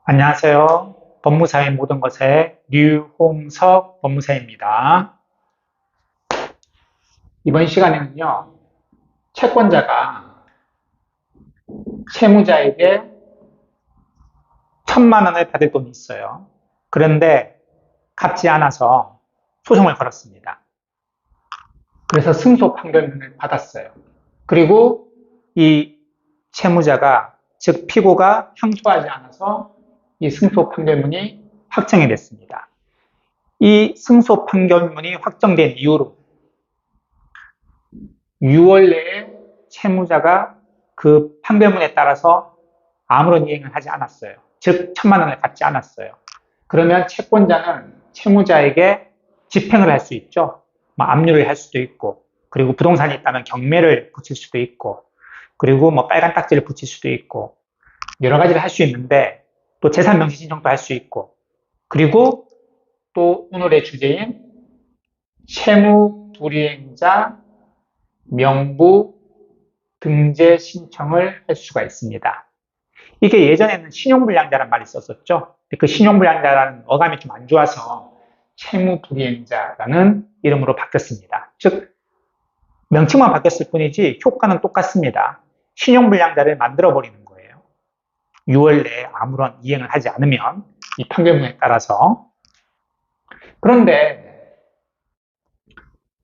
안녕하세요. 법무사의 모든 것의 류홍석 법무사입니다. 이번 시간에는요, 채권자가 채무자에게 1,000만 원을 받을 돈이 있어요. 그런데 갚지 않아서 소송을 걸었습니다. 그래서 승소 판결문을 받았어요. 그리고 이 채무자가, 즉 피고가 항소하지 않아서 이 승소 판결문이 확정이 됐습니다. 이 승소 판결문이 확정된 이후로 6월 내에 채무자가 그 판결문에 따라서 아무런 이행을 하지 않았어요. 즉 1,000만 원을 갚지 않았어요. 그러면 채권자는 채무자에게 집행을 할 수 있죠. 압류를 할 수도 있고, 그리고 부동산이 있다면 경매를 붙일 수도 있고, 그리고 빨간 딱지를 붙일 수도 있고, 여러 가지를 할 수 있는데, 또 재산 명시 신청도 할 수 있고, 그리고 또 오늘의 주제인 채무 불이행자 명부 등재 신청을 할 수가 있습니다. 이게 예전에는 신용불량자란 말이 있었었죠. 그 신용불량자라는 어감이 좀 안 좋아서 채무불이행자라는 이름으로 바뀌었습니다. 즉 명칭만 바뀌었을 뿐이지 효과는 똑같습니다. 신용불량자를 만들어버리는 거예요. 6월 내에 아무런 이행을 하지 않으면 이 판결문에 따라서. 그런데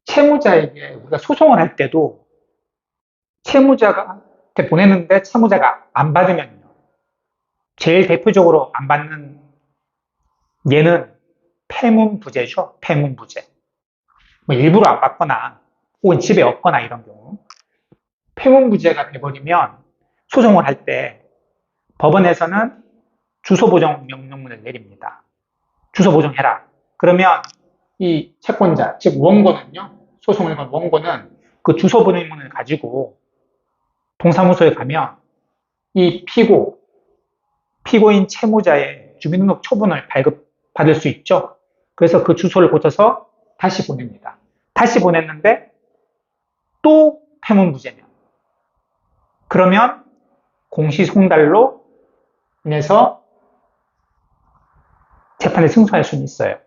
채무자에게 우리가 소송을 할 때도 채무자한테 보내는데 채무자가 안 받으면요. 제일 대표적으로 안 받는 예는 폐문부재죠. 폐문부재. 일부러 안 받거나 혹은 집에 없거나 이런 경우. 폐문부재가 돼버리면 소송을 할 때 법원에서는 주소보정 명령문을 내립니다. 주소보정해라. 그러면 이 채권자, 즉 원고는요. 소송을 건 원고는 그 주소보정문을 가지고 동사무소에 가면 이 피고인 채무자의 주민등록 초본을 발급받을 수 있죠. 그래서 그 주소를 고쳐서 다시 보냅니다. 다시 보냈는데 또 폐문부재면 그러면 공시송달로 인해서 재판에 승소할 수는 있어요.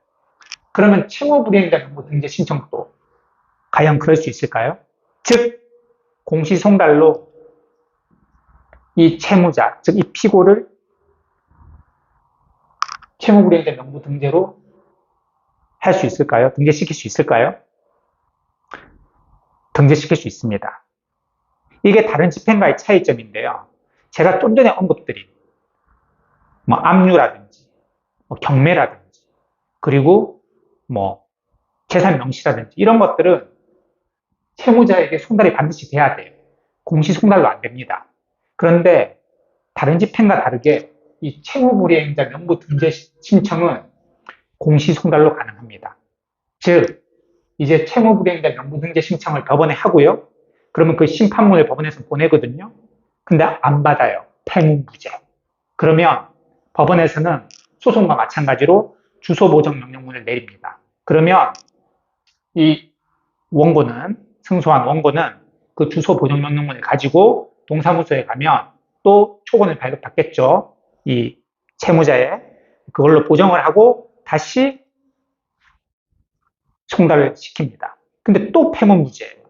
그러면 채무불이행자 명부 등재 신청도 과연 그럴 수 있을까요? 즉 공시송달로 이 채무자, 즉 이 피고를 채무불이행자 명부 등재로 할 수 있을까요? 등재시킬 수 있을까요? 등재시킬 수 있습니다. 이게 다른 집행과의 차이점인데요. 제가 좀 전에 언급드린 압류라든지 경매라든지 그리고 재산 명시라든지 이런 것들은 채무자에게 송달이 반드시 돼야 돼요. 공시 송달로 안 됩니다. 그런데 다른 집행과 다르게 이 채무불이행자 명부 등재 신청은 공시 송달로 가능합니다. 즉 이제 채무불이행자 명부 등재 신청을 법원에 하고요. 그러면 그 심판문을 법원에서 보내거든요. 근데 안 받아요. 폐문부재. 그러면 법원에서는 소송과 마찬가지로 주소보정 명령문을 내립니다. 그러면 이 원고는, 승소한 원고는 그 주소보정 명령문을 가지고 동사무소에 가면 또 초본을 발급받겠죠. 이 채무자의 그걸로 보정을 하고 다시 송달을 시킵니다. 근데 또 폐문부재예요.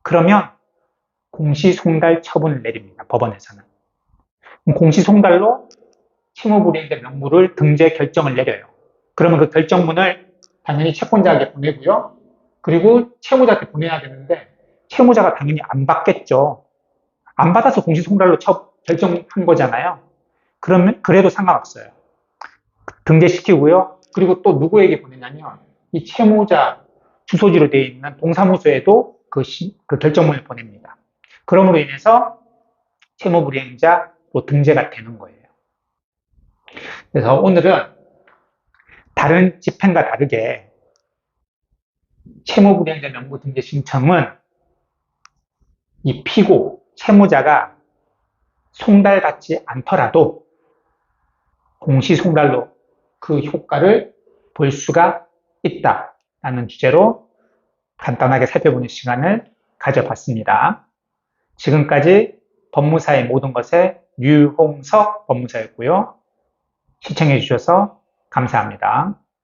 그러면 공시송달 처분을 내립니다. 법원에서는. 공시송달로 채무불이행자 명부를 등재 결정을 내려요. 그러면 그 결정문을 당연히 채권자에게 보내고요. 그리고 채무자한테 보내야 되는데 채무자가 당연히 안 받겠죠. 안 받아서 공시송달로 결정한 거잖아요. 그러면 그래도 상관없어요. 등재시키고요. 그리고 또 누구에게 보내냐면 이 채무자 주소지로 되어 있는 동사무소에도 그 결정문을 보냅니다. 그럼으로 인해서 채무불이행자로 등재가 되는 거예요. 그래서 오늘은 다른 집행과 다르게 채무불이행자 명부 등재 신청은 이 피고, 채무자가 송달받지 않더라도 공시송달로 그 효과를 볼 수가 있다라는 주제로 간단하게 살펴보는 시간을 가져봤습니다. 지금까지 법무사의 모든 것의 류홍석 법무사였고요. 시청해 주셔서 감사합니다.